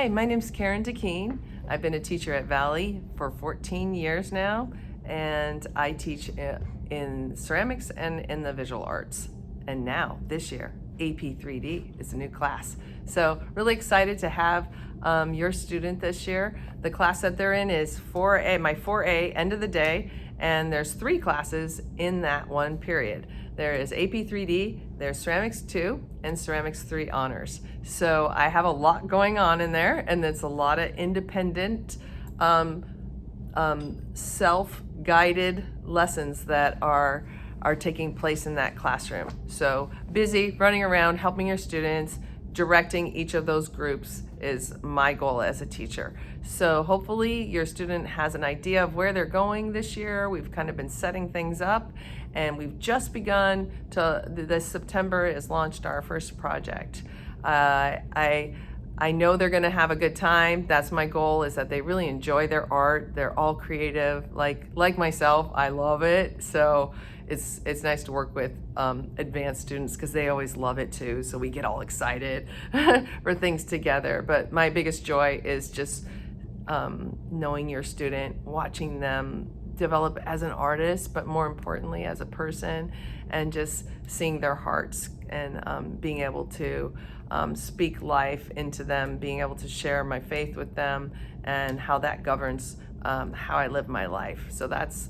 Hi, my name's Karen DeQuine. I've been a teacher at Valley for 14 years now, and I teach in ceramics and in the visual arts. And now, this year, AP3D is a new class. So really excited to have your student this year. The class that they're in is 4A, my 4A, end of the day, and there's 3 classes in that one period. There is AP3D, there's Ceramics 2, and Ceramics 3 Honors. So I have a lot going on in there, and it's a lot of independent, self-guided lessons that are taking place in that classroom. So busy, running around, helping your students, directing each of those groups is my goal as a teacher. So hopefully your student has an idea of where they're going this year. We've kind of been setting things up, and we've just begun to, this September is launched our first project. I know they're gonna have a good time. That's my goal, is that they really enjoy their art. They're all creative, like myself, I love it. So it's nice to work with advanced students because they always love it too. So we get all excited for things together. But my biggest joy is just knowing your student, watching them develop as an artist, but more importantly as a person, and just seeing their hearts and being able to speak life into them, being able to share my faith with them, and how that governs how I live my life. So that's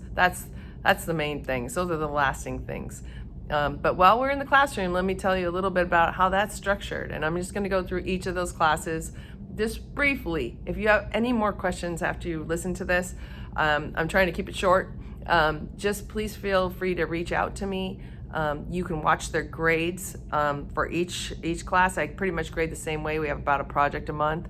the main things. Those are the lasting things. But while we're in the classroom, let me tell you a little bit about how that's structured. And I'm just going to go through each of those classes just briefly. If you have any more questions after you listen to this, I'm trying to keep it short. Just please feel free to reach out to me. You can watch their grades for each class. I pretty much grade the same way. We have about a project a month.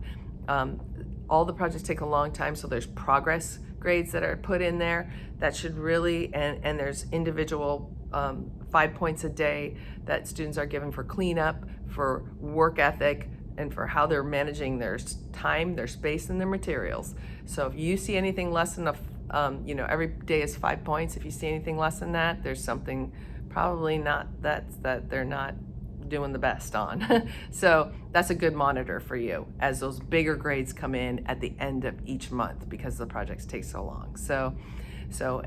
All the projects take a long time, so there's progress grades that are put in there that should really, and there's individual 5 points a day that students are given for cleanup, for work ethic, and for how they're managing their time, their space, and their materials. So if you see anything less than every day is 5 points. If you see anything less than that, there's something probably not that they're not doing the best on. So that's a good monitor for you as those bigger grades come in at the end of each month, because the projects take so long. So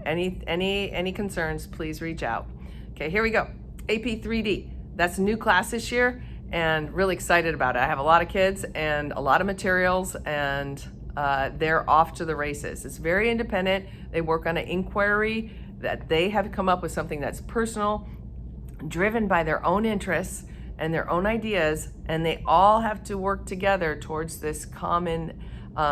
any concerns, please reach out. Okay, here we go. AP3D, that's a new class this year, and really excited about it. I have a lot of kids and a lot of materials, and they're off to the races. It's very independent. They work on an inquiry that they have come up with, something that's personal, driven by their own interests and their own ideas, and they all have to work together towards this common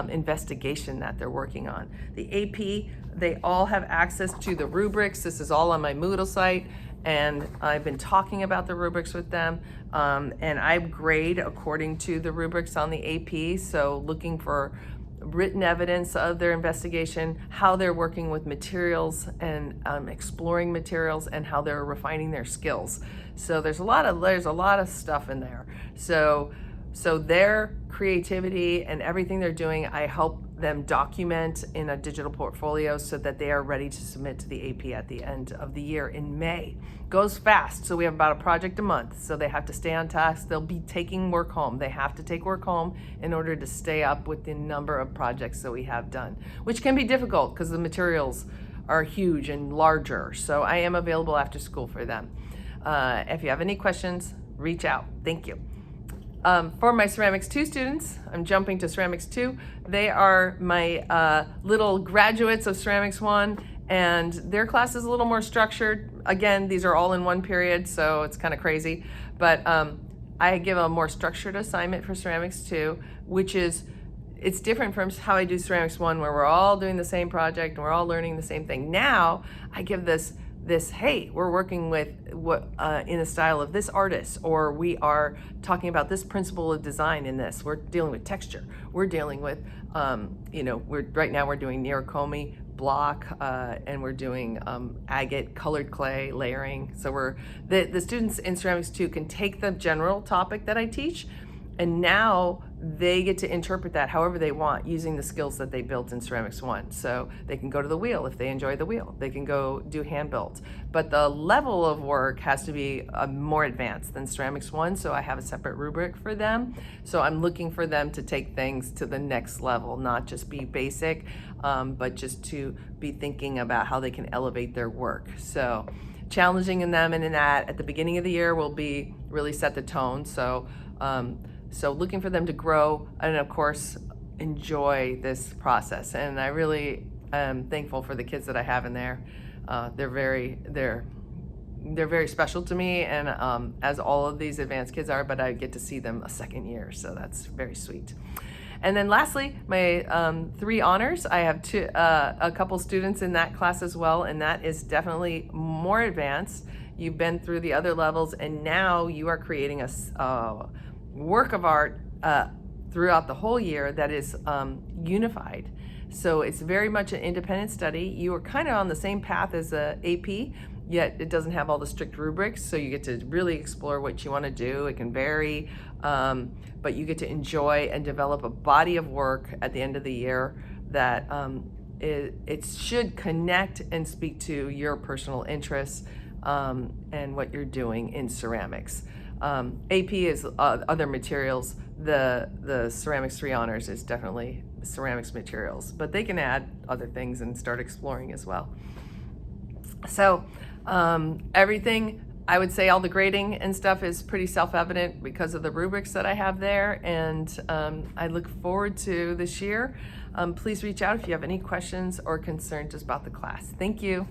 investigation that they're working on. The AP, they all have access to the rubrics. This is all on my Moodle site, and I've been talking about the rubrics with them, and I grade according to the rubrics on the AP, so looking for written evidence of their investigation, how they're working with materials and exploring materials, and how they're refining their skills. So there's a lot of stuff in there. So their creativity and everything they're doing, I help them document in a digital portfolio so that they are ready to submit to the AP at the end of the year in May. Goes fast, so we have about a project a month, so they have to stay on task. They'll be taking work home. They have to take work home in order to stay up with the number of projects that we have done, which can be difficult because the materials are huge and larger. So I am available after school for them. If you have any questions, reach out. Thank you. For my Ceramics 2 students, I'm jumping to Ceramics 2. They are my little graduates of Ceramics 1, and their class is a little more structured. Again, these are all in one period, so it's kind of crazy. But I give a more structured assignment for Ceramics 2, which is, it's different from how I do Ceramics 1, where we're all doing the same project and we're all learning the same thing. Now, I give this, hey, we're working with what in the style of this artist, or we are talking about this principle of design in this. We're dealing with texture. We're dealing with, right now we're doing neocomy block, and we're doing agate colored clay layering. So the students in Ceramics 2 can take the general topic that I teach, and now they get to interpret that however they want using the skills that they built in Ceramics 1. So they can go to the wheel if they enjoy the wheel. They can go do hand built. But the level of work has to be more advanced than Ceramics 1, so I have a separate rubric for them. So I'm looking for them to take things to the next level, not just be basic, but just to be thinking about how they can elevate their work. So challenging in them and in that at the beginning of the year will be really set the tone. So looking for them to grow and of course enjoy this process. And I really am thankful for the kids that I have in there. They're very special to me, and as all of these advanced kids are, but I get to see them a second year, so that's very sweet. And then lastly, my 3 honors. I have a couple students in that class as well, and that is definitely more advanced. You've been through the other levels, and now you are creating a work of art throughout the whole year that is unified. So it's very much an independent study. You are kind of on the same path as a AP, yet it doesn't have all the strict rubrics, so you get to really explore what you want to do. It can vary, but you get to enjoy and develop a body of work at the end of the year that it should connect and speak to your personal interests and what you're doing in ceramics. AP is other materials. The Ceramics 3 honors is definitely ceramics materials, but they can add other things and start exploring as well. So everything, I would say all the grading and stuff is pretty self-evident because of the rubrics that I have there, and I look forward to this year. Please reach out if you have any questions or concerns about the class. Thank you.